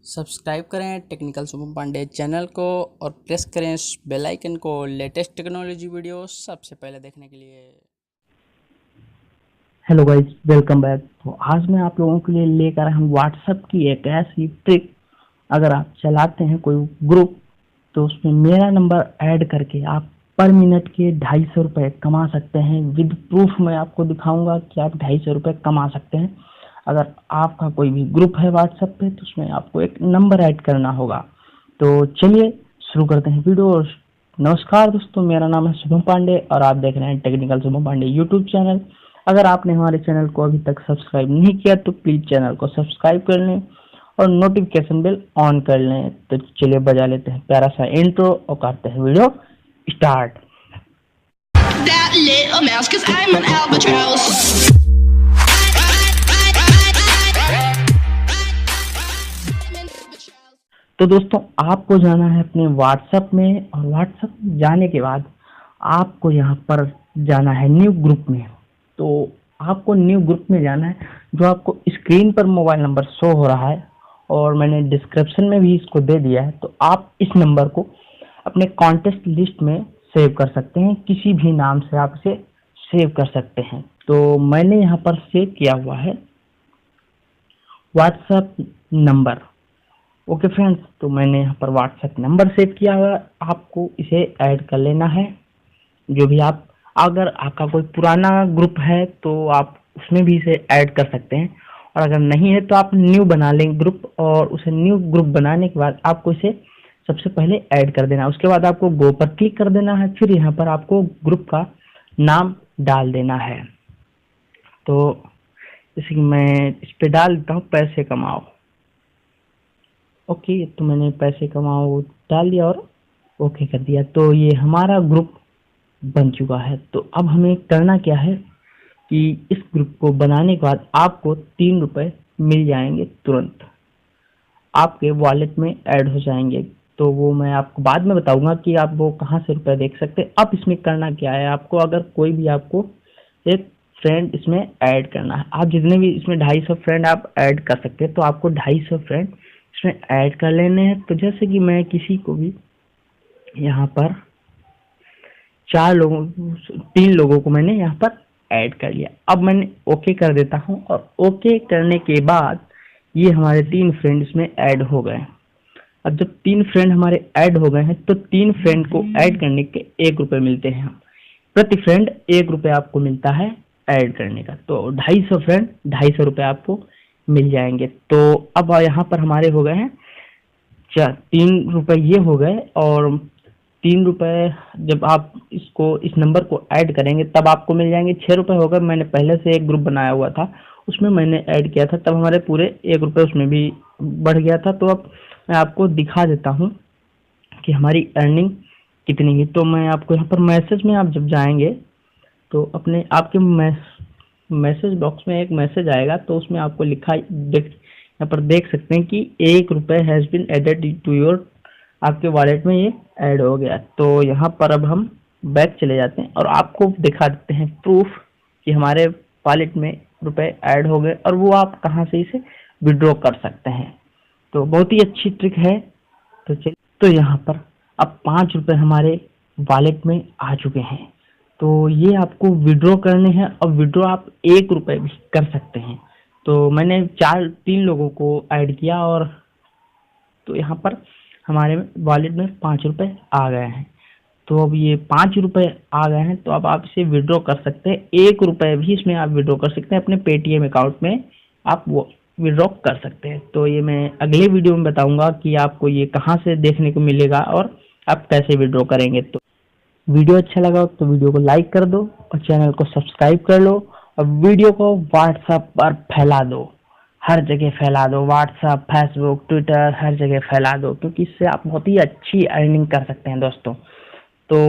Subscribe करें technical Shubham Pandey channel को और प्रेस करें इस बेल आइकन को लेटेस्ट टेक्नोलॉजी वीडियो सबसे पहले देखने के लिए। Hello guys, welcome back. तो आज मैं आप लोगों के लिए लेकर हम व्हाट्सएप की एक ऐसी ट्रिक। अगर आप चलाते हैं कोई ग्रुप तो उसमें मेरा नंबर ऐड करके आप पर मिनट के 250 रुपये कमा सकते हैं। विद प्रूफ मैं आपको दिखाऊंगा कि आप 250 रुपये कमा सकते हैं। अगर आपका कोई भी ग्रुप है व्हाट्सएप पे तो उसमें आपको एक नंबर ऐड करना होगा। तो चलिए शुरू करते हैं वीडियो। नमस्कार दोस्तों, मेरा नाम है शुभम पांडे और आप देख रहे हैं technical Shubham Pandey YouTube channel. अगर आपने हमारे चैनल को अभी तक सब्सक्राइब नहीं किया तो प्लीज चैनल को सब्सक्राइब कर लें और नोटिफिकेशन बेल ऑन कर लें। तो चलिए बजा लेते हैं प्यारा सा इंट्रो और करते हैं वीडियो स्टार्ट। तो दोस्तों, आपको जाना है अपने व्हाट्सएप में और व्हाट्सएप जाने के बाद आपको यहाँ पर जाना है न्यू ग्रुप में। तो आपको न्यू ग्रुप में जाना है जो आपको स्क्रीन पर मोबाइल नंबर शो हो रहा है और मैंने डिस्क्रिप्शन में भी इसको दे दिया है। तो आप इस नंबर को अपने कॉन्टेक्ट लिस्ट में सेव कर सकते हैं, किसी भी नाम से आप इसे सेव कर सकते हैं। तो मैंने यहाँ पर सेव किया हुआ है व्हाट्सएप नंबर। ओके फ्रेंड्स, तो मैंने यहाँ पर व्हाट्सएप नंबर सेव किया हुआ है। आपको इसे ऐड कर लेना है। जो भी आप, अगर आपका कोई पुराना ग्रुप है तो आप उसमें भी इसे ऐड कर सकते हैं और अगर नहीं है तो आप न्यू बना लें ग्रुप और उसे न्यू ग्रुप बनाने के बाद आपको इसे सबसे पहले ऐड कर देना है। उसके बाद आपको गो पर क्लिक कर देना है। फिर यहाँ पर आपको ग्रुप का नाम डाल देना है। तो जैसे कि मैं इस पर डाल देता हूँ पैसे कमाओ। ओके, तो मैंने पैसे कमाओ डाल दिया और ओके कर दिया। तो ये हमारा ग्रुप बन चुका है। तो अब हमें करना क्या है कि इस ग्रुप को बनाने के बाद आपको 3 रुपये मिल जाएंगे, तुरंत आपके वॉलेट में ऐड हो जाएंगे। तो वो मैं आपको बाद में बताऊंगा कि आप वो कहाँ से रुपए देख सकते हैं। अब इसमें करना क्या है, आपको अगर कोई भी आपको एक फ्रेंड इसमें ऐड करना है। आप जितने भी इसमें 250 फ्रेंड आप ऐड कर सकते हैं। तो आपको 250 फ्रेंड इसमें ऐड कर लेने हैं। तो जैसे कि मैं किसी को भी यहाँ पर 3 लोगों को मैंने यहाँ पर ऐड कर लिया। अब मैंने ओके कर देता हूँ और ओके करने के बाद ये हमारे 3 फ्रेंड इसमें ऐड हो गए। अब जब 3 फ्रेंड हमारे ऐड हो गए हैं तो 3 फ्रेंड को ऐड करने के 1 रुपये मिलते हैं। प्रति फ्रेंड 1 रुपये आपको मिलता है ऐड करने का। तो 250 फ्रेंड 250 रुपये आपको मिल जाएंगे। तो अब यहाँ पर हमारे हो गए हैं 3 रुपये ये हो गए और 3 रुपये जब आप इस नंबर को ऐड करेंगे तब आपको मिल जाएंगे 6 रुपये हो गए। मैंने पहले से एक ग्रुप बनाया हुआ था, उसमें मैंने ऐड किया था, तब हमारे पूरे 1 रुपये उसमें भी बढ़ गया था। तो अब मैं आपको दिखा देता हूँ कि हमारी अर्निंग कितनी है। तो मैं आपको यहाँ पर मैसेज में आप जब जाएंगे तो अपने आपके मैसेज बॉक्स में एक मैसेज आएगा। तो उसमें आपको लिखा यहाँ पर देख सकते हैं कि 1 रुपये has been added to your, आपके वॉलेट में ये ऐड हो गया। तो यहाँ पर अब हम बैक चले जाते हैं और आपको दिखा देते हैं प्रूफ कि हमारे वॉलेट में रुपए ऐड हो गए और वो आप कहाँ से इसे विड्रॉ कर सकते हैं। तो बहुत ही अच्छी ट्रिक है। तो चलिए, तो यहाँ पर अब 5 रुपये हमारे वॉलेट में आ चुके हैं। तो ये आपको विड्रॉ करने हैं और विड्रॉ आप 1 रुपये भी कर सकते हैं। तो मैंने 3 लोगों को ऐड किया और तो यहाँ पर हमारे वॉलेट में 5 रुपये आ गए हैं। तो अब ये 5 रुपये आ गए हैं तो अब आप इसे विड्रॉ कर सकते हैं। 1 रुपये भी इसमें आप विड्रॉ कर सकते हैं, अपने पेटीएम अकाउंट में आप वो विड्रॉ कर सकते हैं। तो ये मैं अगले वीडियो में बताऊंगा कि आपको ये कहाँ से देखने को मिलेगा और आप कैसे विड्रॉ करेंगे। तो वीडियो अच्छा लगा तो वीडियो को लाइक कर दो और चैनल को सब्सक्राइब कर लो और वीडियो को व्हाट्सएप पर फैला दो, हर जगह फैला दो। व्हाट्सएप, फेसबुक, ट्विटर, हर जगह फैला दो, क्योंकि इससे आप बहुत ही अच्छी अर्निंग कर सकते हैं दोस्तों। तो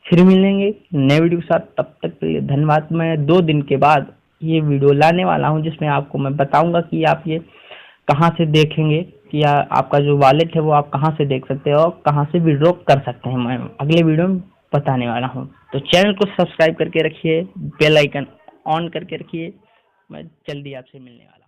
फिर मिलेंगे नए वीडियो के साथ, तब तक के लिए धन्यवाद। मैं 2 दिन के बाद ये वीडियो लाने वाला हूँ जिसमें आपको मैं बताऊंगा कि आप ये कहाँ से देखेंगे कि आपका जो वॉलेट है वो आप कहाँ से देख सकते हैं और कहाँ से विड्रॉ कर सकते हैं। मैं अगले वीडियो में बताने वाला हूँ। तो चैनल को सब्सक्राइब करके रखिए, बेल आइकन ऑन करके रखिए। मैं जल्दी आपसे मिलने वाला हूँ।